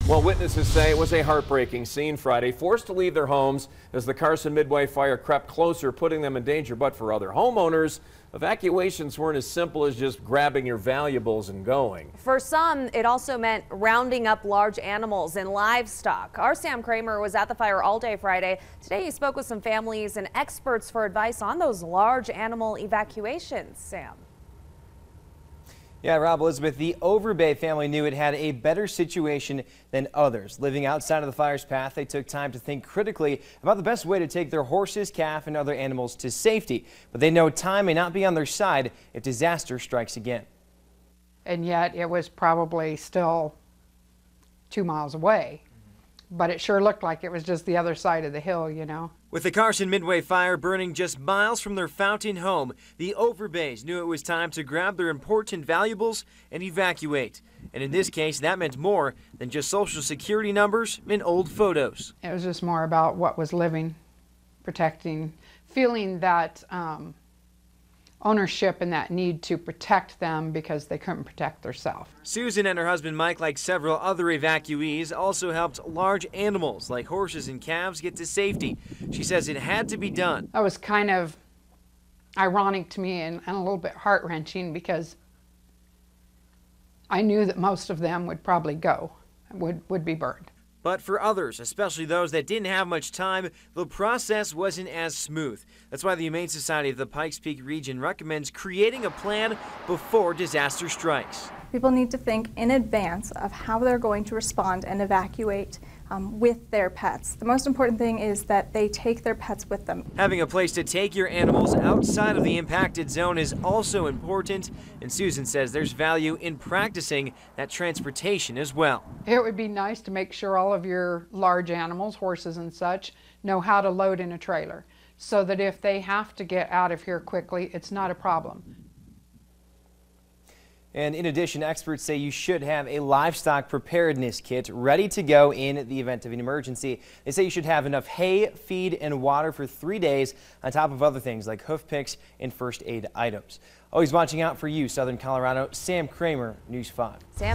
Well, witnesses say it was a heartbreaking scene Friday, forced to leave their homes as the Carson Midway Fire crept closer, putting them in danger. But for other homeowners, evacuations weren't as simple as just grabbing your valuables and going. For some, it also meant rounding up large animals and livestock. Our Sam Kramer was at the fire all day Friday. Today he spoke with some families and experts for advice on those large animal evacuations. Sam. Yeah, Rob, Elizabeth, the Overbay family knew it had a better situation than others. Living outside of the fire's path, they took time to think critically about the best way to take their horses, calf, and other animals to safety. But they know time may not be on their side if disaster strikes again. And yet it was probably still 2 miles away. But it sure looked like it was just the other side of the hill, you know. With the Carson Midway Fire burning just miles from their Fountain home, the Overbays knew it was time to grab their important valuables and evacuate. And in this case, that meant more than just social security numbers and old photos. It was just more about what was living, protecting, feeling that ownership and that need to protect them because they couldn't protect themselves. Susan and her husband Mike, like several other evacuees, also helped large animals like horses and calves get to safety. She says it had to be done. That was kind of ironic to me and a little bit heart-wrenching because I knew that most of them would probably go, would be burned. But for others, especially those that didn't have much time, the process wasn't as smooth. That's why the Humane Society of the Pikes Peak region recommends creating a plan before disaster strikes. People need to think in advance of how they're going to respond and evacuate with their pets. The most important thing is that they take their pets with them. Having a place to take your animals outside of the impacted zone is also important, and Susan says there's value in practicing that transportation as well. It would be nice to make sure all of your large animals, horses and such, know how to load in a trailer so that if they have to get out of here quickly, it's not a problem. And in addition, experts say you should have a livestock preparedness kit ready to go in the event of an emergency. They say you should have enough hay, feed, and water for 3 days, on top of other things like hoof picks and first aid items. Always watching out for you, Southern Colorado. Sam Kramer, News 5. Sam.